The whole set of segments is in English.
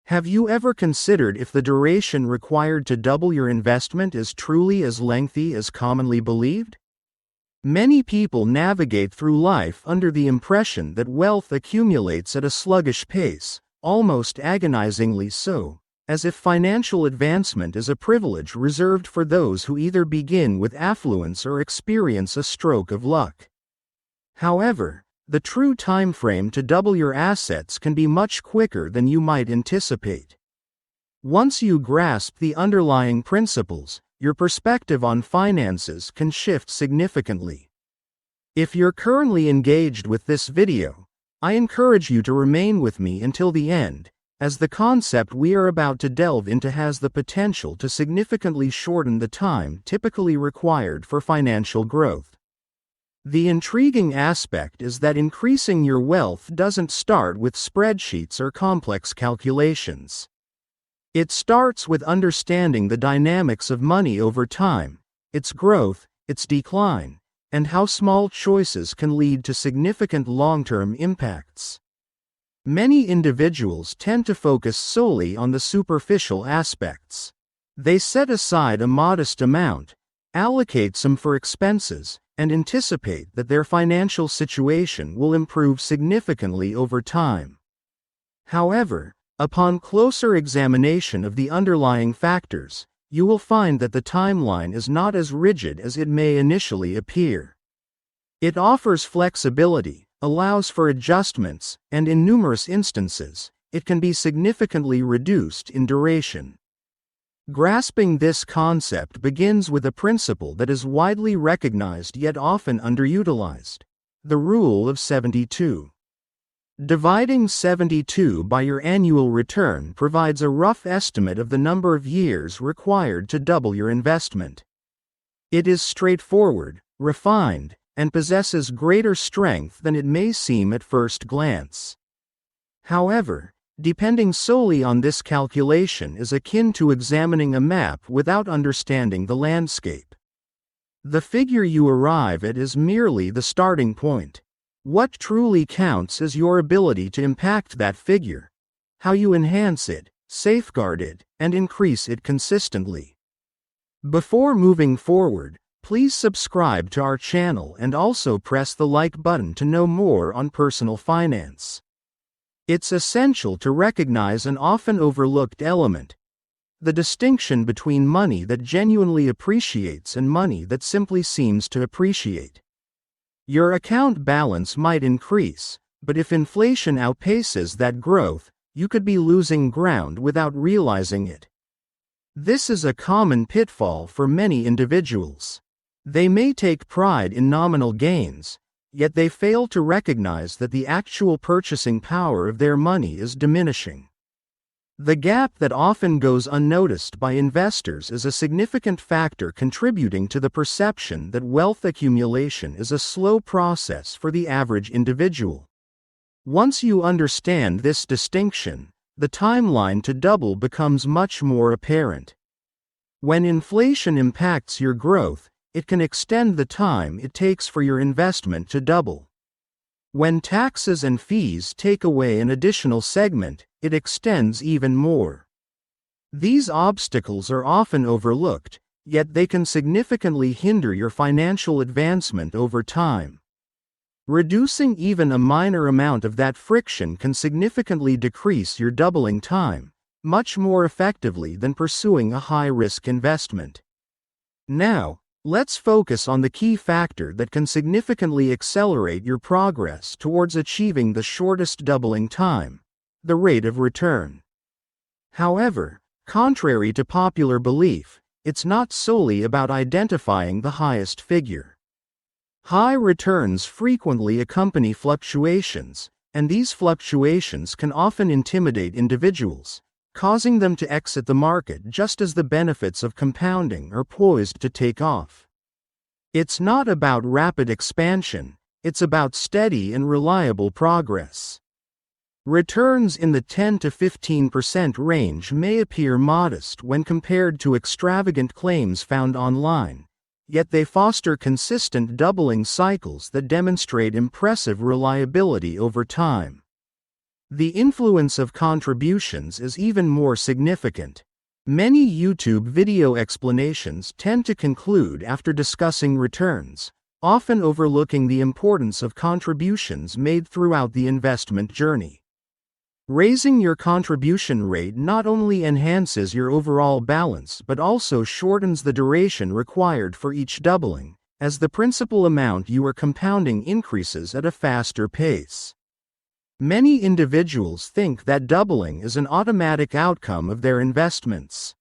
Have you ever considered if the duration required to double your investment is truly as lengthy as commonly believed? Many people navigate through life under the impression that wealth accumulates at a sluggish pace, almost agonizingly so, as if financial advancement is a privilege reserved for those who either begin with affluence or experience a stroke of luck. However, the true time frame to double your assets can be much quicker than you might anticipate. Once you grasp the underlying principles, your perspective on finances can shift significantly. If you're currently engaged with this video, I encourage you to remain with me until the end, as the concept we are about to delve into has the potential to significantly shorten the time typically required for financial growth. The intriguing aspect is that increasing your wealth doesn't start with spreadsheets or complex calculations. It starts with understanding the dynamics of money over time, its growth, its decline, and how small choices can lead to significant long-term impacts. Many individuals tend to focus solely on the superficial aspects. They set aside a modest amount, allocate some for expenses, and anticipate that their financial situation will improve significantly over time. However, upon closer examination of the underlying factors, you will find that the timeline is not as rigid as it may initially appear. It offers flexibility, allows for adjustments, and in numerous instances, it can be significantly reduced in duration. Grasping this concept begins with a principle that is widely recognized yet often underutilized: the rule of 72. Dividing 72 by your annual return provides a rough estimate of the number of years required to double your investment. It is straightforward, refined, and possesses greater strength than it may seem at first glance. However, depending solely on this calculation is akin to examining a map without understanding the landscape. The figure you arrive at is merely the starting point. What truly counts is your ability to impact that figure, how you enhance it, safeguard it, and increase it consistently. Before moving forward, please subscribe to our channel and also press the like button to know more on personal finance. It's essential to recognize an often overlooked element: the distinction between money that genuinely appreciates and money that simply seems to appreciate. Your account balance might increase, but if inflation outpaces that growth, you could be losing ground without realizing it. This is a common pitfall for many individuals. They may take pride in nominal gains, yet they fail to recognize that the actual purchasing power of their money is diminishing. The gap that often goes unnoticed by investors is a significant factor contributing to the perception that wealth accumulation is a slow process for the average individual. Once you understand this distinction, the timeline to double becomes much more apparent. When inflation impacts your growth, it can extend the time it takes for your investment to double. When taxes and fees take away an additional segment, it extends even more. These obstacles are often overlooked, yet they can significantly hinder your financial advancement over time. Reducing even a minor amount of that friction can significantly decrease your doubling time, much more effectively than pursuing a high-risk investment. Now, let's focus on the key factor that can significantly accelerate your progress towards achieving the shortest doubling time: the rate of return. However, contrary to popular belief, it's not solely about identifying the highest figure. High returns frequently accompany fluctuations, and these fluctuations can often intimidate individuals, causing them to exit the market just as the benefits of compounding are poised to take off. It's not about rapid expansion, it's about steady and reliable progress. Returns in the 10 to 15% range may appear modest when compared to extravagant claims found online, yet they foster consistent doubling cycles that demonstrate impressive reliability over time. The influence of contributions is even more significant. Many YouTube video explanations tend to conclude after discussing returns, often overlooking the importance of contributions made throughout the investment journey. Raising your contribution rate not only enhances your overall balance but also shortens the duration required for each doubling, as the principal amount you are compounding increases at a faster pace. Many individuals think that doubling is an automatic outcome of their investments.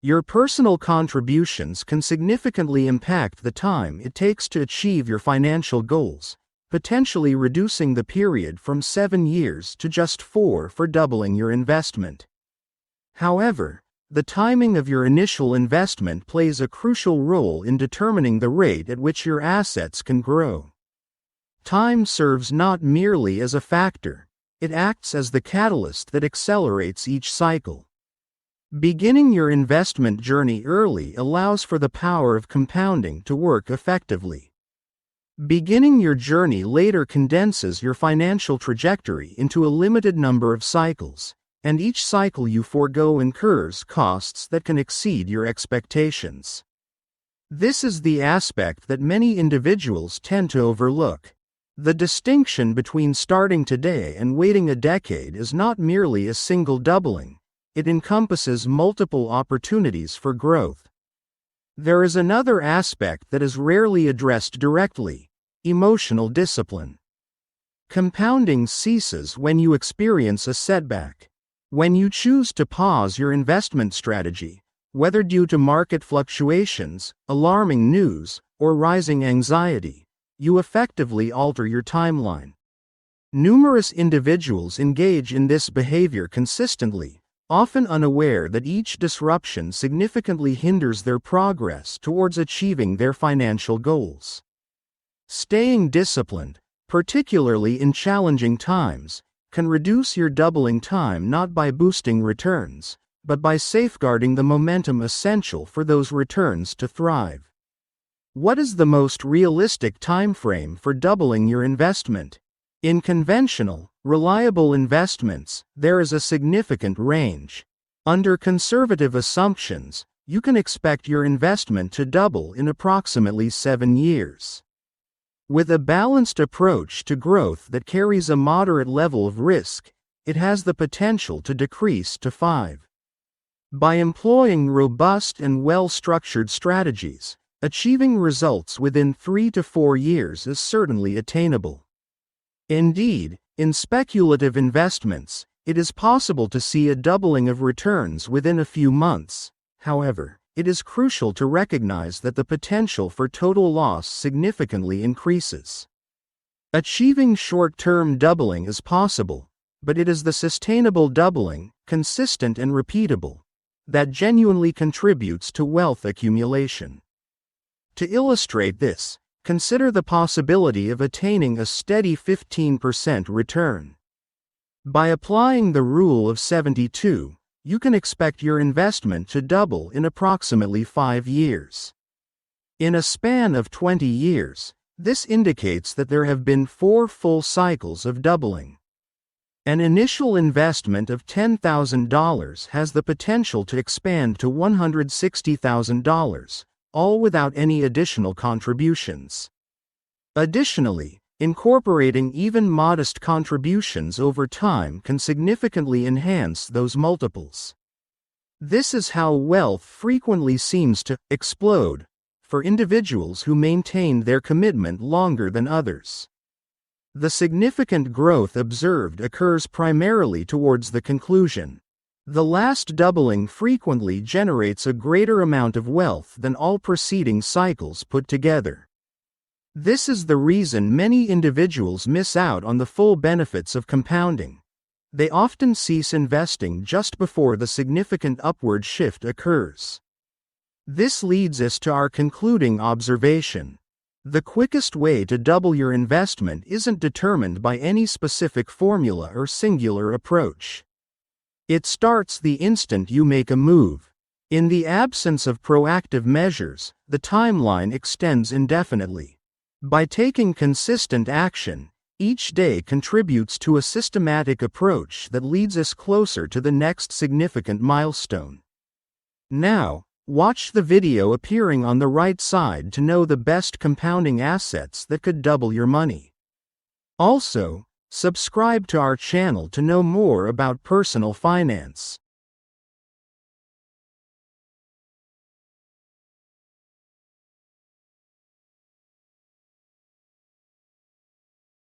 Your personal contributions can significantly impact the time it takes to achieve your financial goals, potentially reducing the period from 7 years to just 4 for doubling your investment. However, the timing of your initial investment plays a crucial role in determining the rate at which your assets can grow. Time serves not merely as a factor, it acts as the catalyst that accelerates each cycle. Beginning your investment journey early allows for the power of compounding to work effectively. Beginning your journey later condenses your financial trajectory into a limited number of cycles, and each cycle you forego incurs costs that can exceed your expectations. This is the aspect that many individuals tend to overlook. The distinction between starting today and waiting a decade is not merely a single doubling, it encompasses multiple opportunities for growth. There is another aspect that is rarely addressed directly: emotional discipline. Compounding ceases when you experience a setback. When you choose to pause your investment strategy, whether due to market fluctuations, alarming news, or rising anxiety, you effectively alter your timeline. Numerous individuals engage in this behavior consistently, often unaware that each disruption significantly hinders their progress towards achieving their financial goals. Staying disciplined, particularly in challenging times, can reduce your doubling time not by boosting returns, but by safeguarding the momentum essential for those returns to thrive. What is the most realistic time frame for doubling your investment? In conventional, reliable investments, there is a significant range. Under conservative assumptions, you can expect your investment to double in approximately 7 years. With a balanced approach to growth that carries a moderate level of risk, it has the potential to decrease to 5. By employing robust and well-structured strategies, achieving results within 3 to 4 years is certainly attainable. Indeed, in speculative investments, it is possible to see a doubling of returns within a few months. However, it is crucial to recognize that the potential for total loss significantly increases. Achieving short-term doubling is possible, but it is the sustainable doubling, consistent and repeatable, that genuinely contributes to wealth accumulation. To illustrate this, consider the possibility of attaining a steady 15% return. By applying the rule of 72, you can expect your investment to double in approximately 5 years. In a span of 20 years, this indicates that there have been 4 full cycles of doubling. An initial investment of $10,000 has the potential to expand to $160,000, all without any additional contributions. Additionally, incorporating even modest contributions over time can significantly enhance those multiples. This is how wealth frequently seems to explode for individuals who maintain their commitment longer than others. The significant growth observed occurs primarily towards the conclusion. The last doubling frequently generates a greater amount of wealth than all preceding cycles put together. This is the reason many individuals miss out on the full benefits of compounding. They often cease investing just before the significant upward shift occurs. This leads us to our concluding observation. The quickest way to double your investment isn't determined by any specific formula or singular approach. It starts the instant you make a move. In the absence of proactive measures, the timeline extends indefinitely. By taking consistent action, Each day contributes to a systematic approach that leads us closer to the next significant milestone. Now, watch the video appearing on the right side to know the best compounding assets that could double your money. Also, subscribe to our channel to know more about personal finance.